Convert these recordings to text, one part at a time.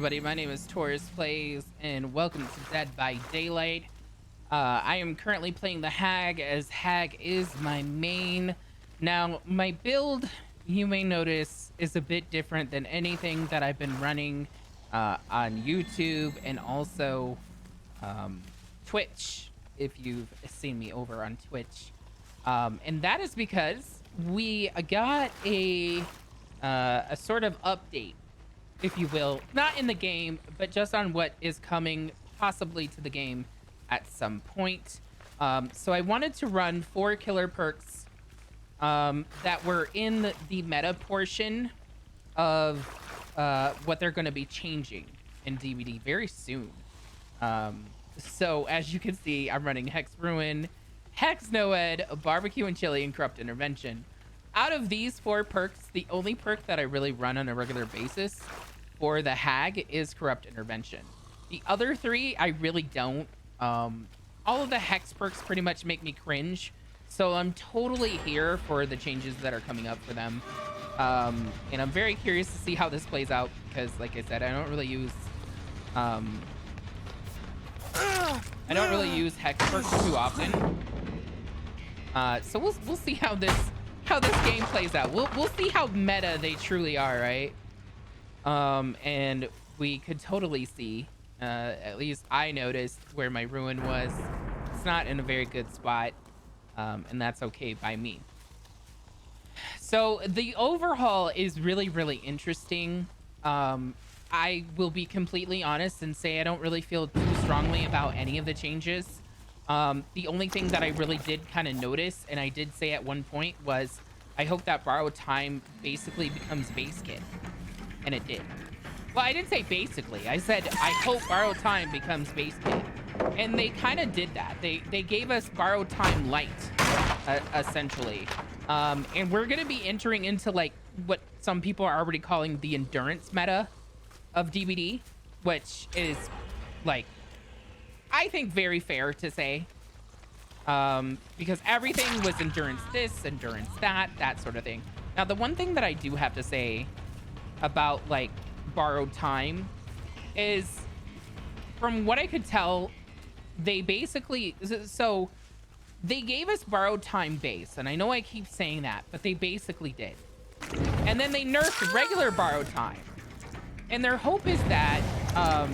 everybody, my name is Taurus Plays, and welcome to Dead by Daylight. I am currently playing the Hag, as Hag is my main. Now, my build, you may notice, is a bit different than anything that I've been running on YouTube and also Twitch, if you've seen me over on Twitch. And that is because we got a sort of update, if you will, not in the game, but just on what is coming possibly to the game at some point. So I wanted to run 4 killer perks that were in the meta portion of what they're going to be changing in DBD very soon. So as you can see, I'm running Hex Rune, Hex Noed, Barbecue and Chili, and Corrupt Intervention. Out of these 4 perks, the only perk that I really run on a regular basis for the Hag is Corrupt Intervention. The other 3, I really don't. All of the Hex perks pretty much make me cringe, so I'm totally here for the changes that are coming up for them. And I'm very curious to see how this plays out, because like I said, I don't really use Hex perks too often. So we'll see how this game plays out. We'll see how meta they truly are, right? And we could totally see, at least I noticed where my ruin was. It's not in a very good spot, and that's okay by me. So the overhaul is really, really interesting. I will be completely honest and say I don't really feel too strongly about any of the changes. The only thing that I really did kind of notice, and I did say at one point, was I hope that borrowed time basically becomes base kit. And it did. Well, I didn't say basically. I said I hope borrowed time becomes base kit. And they kind of did that. They gave us borrowed time light, essentially. And we're going to be entering into like what some people are already calling the endurance meta of DBD, which is like, I think, very fair to say. Because everything was endurance this, endurance that sort of thing. Now, the one thing that I do have to say about like borrowed time is, from what I could tell, they basically, so they gave us borrowed time base, and I know I keep saying that, but they basically did. And then they nerfed regular borrowed time, and their hope is that oh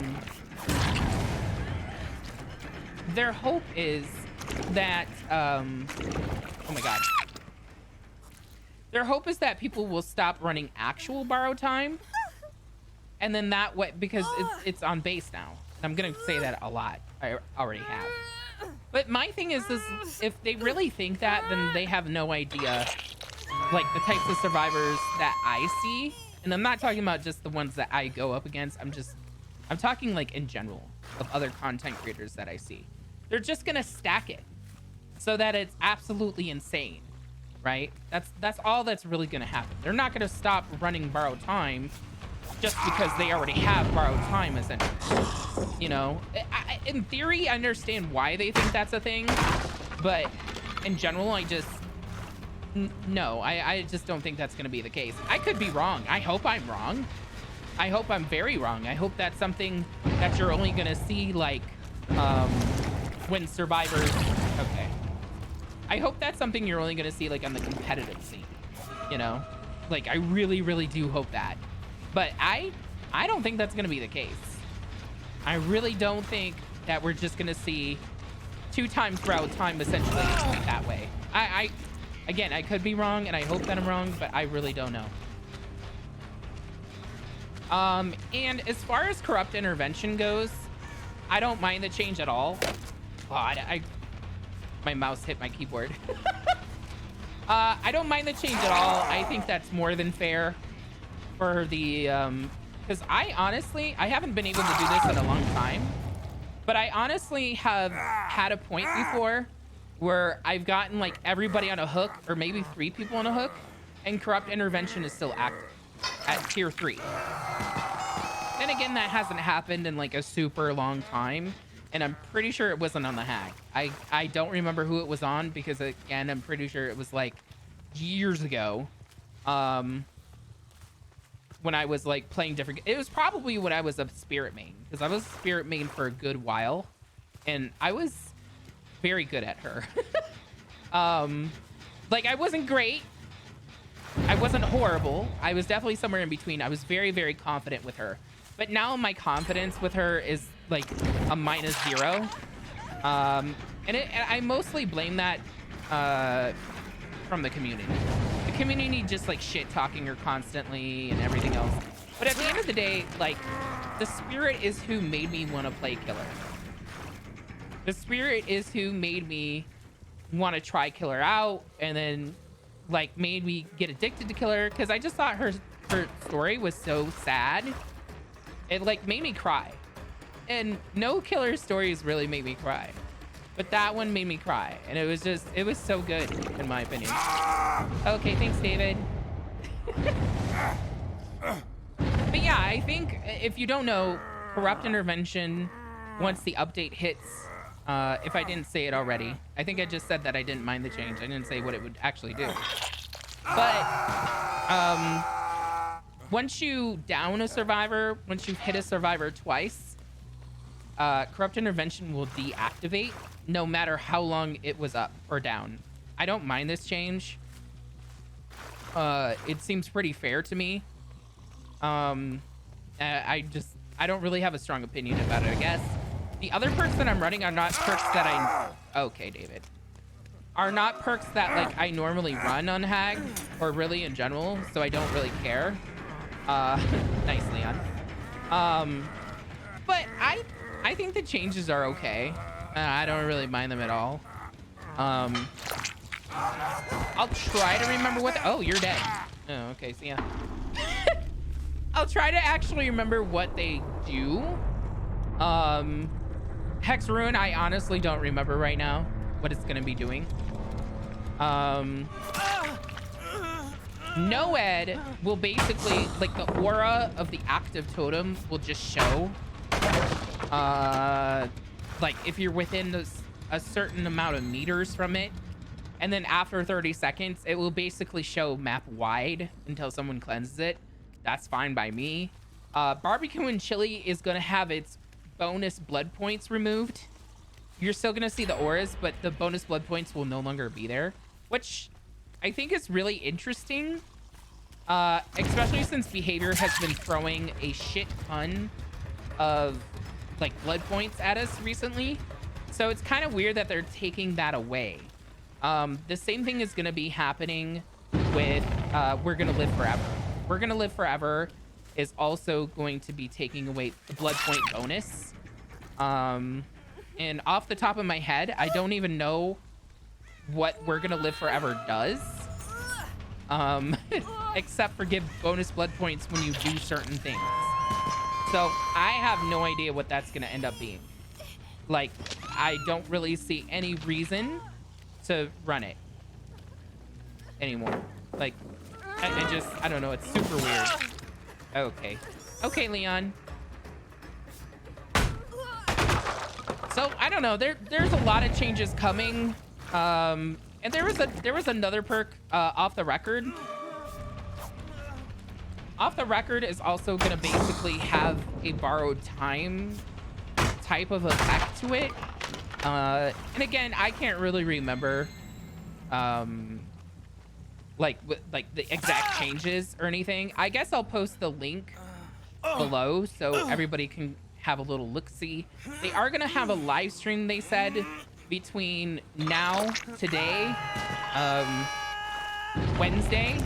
my god, their hope is that people will stop running actual borrowed time, and then that way, because it's on base now. I'm gonna say that a lot. I already have. But my thing is this: if they really think that, then they have no idea, like, the types of survivors that I see. And I'm not talking about just the ones that I go up against. I'm talking like in general of other content creators that I see. They're just gonna stack it so that it's absolutely insane. Right? That's all that's really going to happen. They're not going to stop running borrowed time just because they already have borrowed time, essentially. You know, in theory, I understand why they think that's a thing, but in general, I just don't think that's going to be the case. I could be wrong. I hope I'm wrong. I hope I'm very wrong. I hope that's something that you're only going to see, like, when survivors... Okay. I hope that's something you're only going to see like on the competitive scene, you know, like I really, really do hope that. But I don't think that's going to be the case. I really don't think that we're just going to see 2 times borrowed time essentially that way. Again, I could be wrong, and I hope that I'm wrong, but I really don't know. And as far as Corrupt Intervention goes, I don't mind the change at all. God, my mouse hit my keyboard. I don't mind the change at all. I think that's more than fair for the because I haven't been able to do this in a long time, but I honestly have had a point before where I've gotten like everybody on a hook, or maybe 3 people on a hook, and Corrupt Intervention is still active at tier 3. Then again, that hasn't happened in like a super long time. And I'm pretty sure it wasn't on the Hag. I don't remember who it was on, because again, I'm pretty sure it was like years ago. when I was like playing different. It was probably when I was a spirit main, because I was a spirit main for a good while, and I was very good at her. Like I wasn't great, I wasn't horrible, I was definitely somewhere in between. I was very, very confident with her, but now my confidence with her is like a -0. And I mostly blame that from the community. The community just like shit talking her constantly and everything else. But at the end of the day, like, the spirit is who made me want to play killer. The spirit is who made me want to try killer out, and then like made me get addicted to killer, because I just thought her story was so sad. It like made me cry. And no killer stories really made me cry, but that one made me cry, and it was so good in my opinion. Okay, thanks, David. But yeah, I think if you don't know, corrupt intervention, once the update hits, if I didn't say it already, I think I just said that I didn't mind the change. I didn't say what it would actually do. But once you down a survivor, once you've hit a survivor twice, corrupt intervention will deactivate no matter how long it was up or down. I don't mind this change. It seems pretty fair to me. I don't really have a strong opinion about it, I guess. The other perks that I'm running are not perks that okay, David, are not perks that like I normally run on Hag or really in general, so I don't really care. Nice, Leon. But I think the changes are okay. I don't really mind them at all. I'll try to remember what oh, you're dead. Oh, okay, so yeah. I'll try to actually remember what they do. Hex Rune, I honestly don't remember right now what it's gonna be doing. Noed will basically, like, the aura of the active totem will just show. Like, if you're within a certain amount of meters from it, and then after 30 seconds, it will basically show map wide until someone cleanses it. That's fine by me. Barbecue and chili is gonna have its bonus blood points removed. You're still gonna see the auras, but the bonus blood points will no longer be there, which I think is really interesting, especially since behavior has been throwing a shit ton of like blood points at us recently. So it's kind of weird that they're taking that away. The same thing is gonna be happening with We're Gonna Live Forever. We're Gonna Live Forever is also going to be taking away the blood point bonus. And off the top of my head, I don't even know what We're Gonna Live Forever does. Except for give bonus blood points when you do certain things. So I have no idea what that's gonna end up being. Like, I don't really see any reason to run it anymore. Like, I don't know, it's super weird. Okay, Leon. So I don't know, there's a lot of changes coming. And there was another perk, off the record. Off the record is also gonna basically have a borrowed time type of effect to it. And again, I can't really remember like the exact changes or anything. I guess I'll post the link below so everybody can have a little look-see. They are gonna have a live stream, they said, between now, today, Wednesday,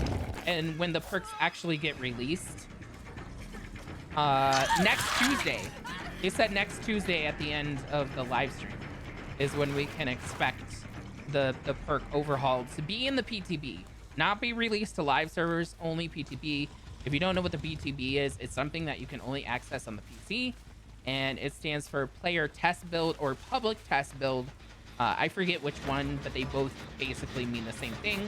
and when the perks actually get released. Next Tuesday. They said next Tuesday at the end of the live stream is when we can expect the perk overhaul to be in the PTB. Not be released to live servers, only PTB. If you don't know what the PTB is, it's something that you can only access on the PC, and it stands for player test build or public test build. I forget which one, but they both basically mean the same thing.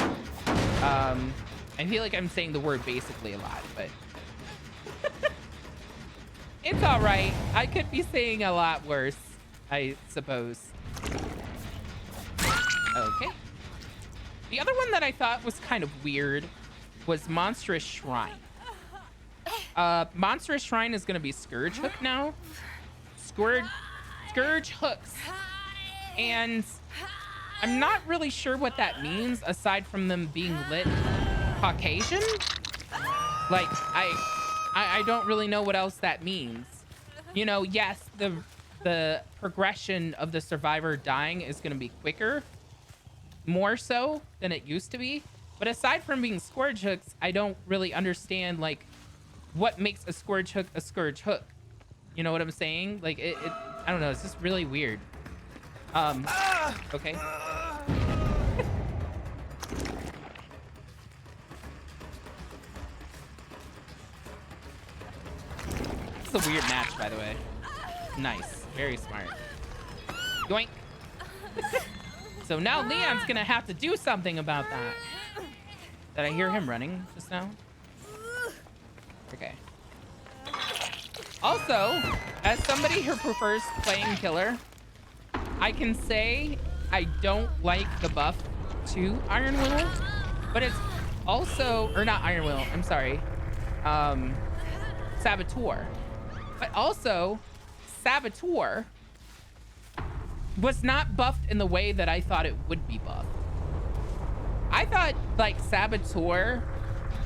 I feel like I'm saying the word basically a lot, but it's all right. I could be saying a lot worse, I suppose. Okay. The other one that I thought was kind of weird was Monstrous Shrine. Monstrous Shrine is gonna be Scourge Hook now. Scourge hooks. And I'm not really sure what that means aside from them being lit Caucasian. Like, I don't really know what else that means. You know, yes, the progression of the survivor dying is going to be quicker, more so than it used to be. But aside from being Scourge hooks, I don't really understand, like, what makes a Scourge hook a Scourge hook. You know what I'm saying? Like, I don't know. It's just really weird. Okay. It's a weird match, by the way. Nice. Very smart. Yoink. So now Leon's gonna have to do something about that. Did I hear him running just now? Okay. Also, as somebody who prefers playing killer, I can say I don't like the buff to Iron Will, but it's also, or not Iron Will, I'm sorry, Saboteur. But also, Saboteur was not buffed in the way that I thought it would be buffed. I thought, like, Saboteur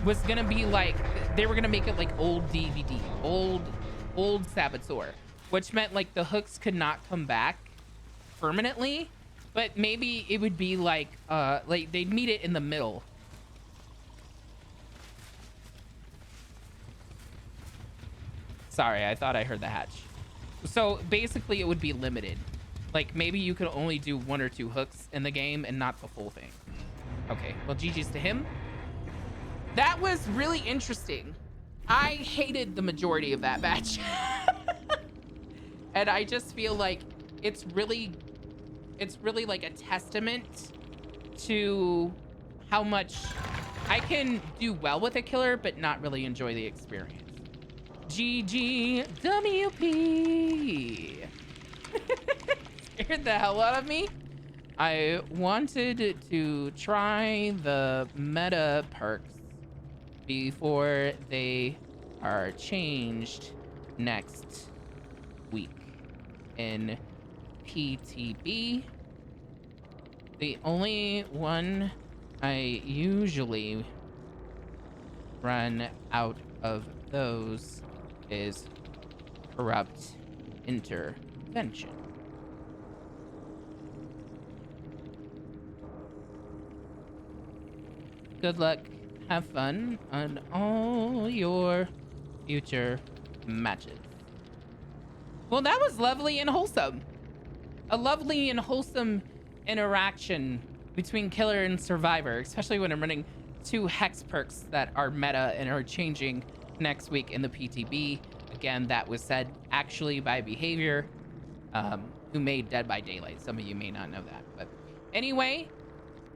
was gonna be like, they were gonna make it like old DVD, old Saboteur, which meant like the hooks could not come back permanently, but maybe it would be like they'd meet it in the middle. Sorry, I thought I heard the hatch. So basically it would be limited. Like maybe you could only do 1 or 2 hooks in the game and not the full thing. Okay, well, GG's to him. That was really interesting. I hated the majority of that match. And I just feel like it's really like a testament to how much I can do well with a killer, but not really enjoy the experience. GG WP. Scared the hell out of me. I wanted to try the meta perks before they are changed next week in PTB. The only one I usually run out of those is Corrupt Intervention. Good luck. Have fun on all your future matches. Well, that was lovely and wholesome. A lovely and wholesome interaction between killer and survivor, especially when I'm running 2 hex perks that are meta and are changing next week in the PTB. Again, that was said actually by Behavior, who made Dead by Daylight. Some of you may not know that, but anyway,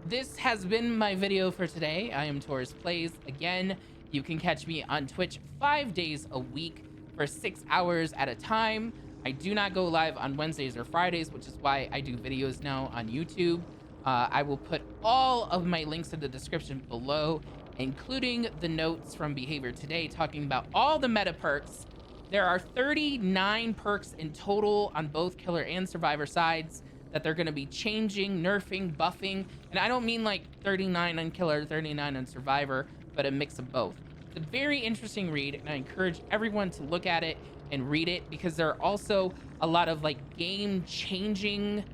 this has been my video for today. I am Taurus Plays. Again, you can catch me on Twitch 5 days a week for 6 hours at a time. I do not go live on Wednesdays or Fridays, which is why I do videos now on YouTube. I will put all of my links in the description below, including the notes from Behavior today talking about all the meta perks. There are 39 perks in total on both killer and survivor sides that they're going to be changing, nerfing, buffing. And I don't mean like 39 on killer, 39 on survivor, but a mix of both. It's a very interesting read, and I encourage everyone to look at it and read it, because there are also a lot of like game changing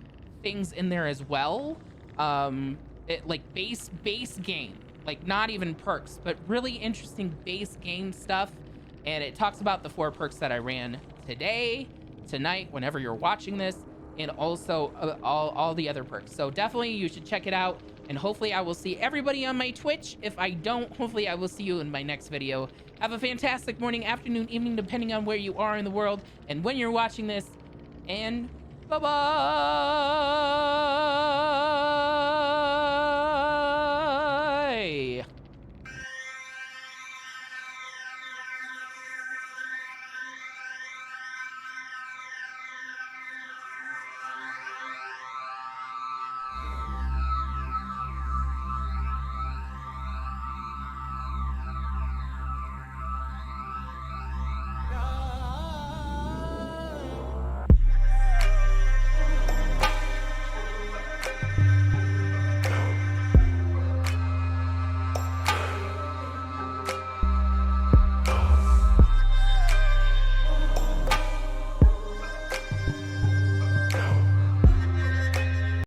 things in there as well. Like base game, like not even perks, but really interesting base game stuff. And it talks about the 4 perks that I ran today, tonight, whenever you're watching this, and also all the other perks. So definitely you should check it out, and hopefully I will see everybody on my Twitch. If I don't, hopefully I will see you in my next video. Have a fantastic morning, afternoon, evening, depending on where you are in the world and when you're watching this, and bye-bye.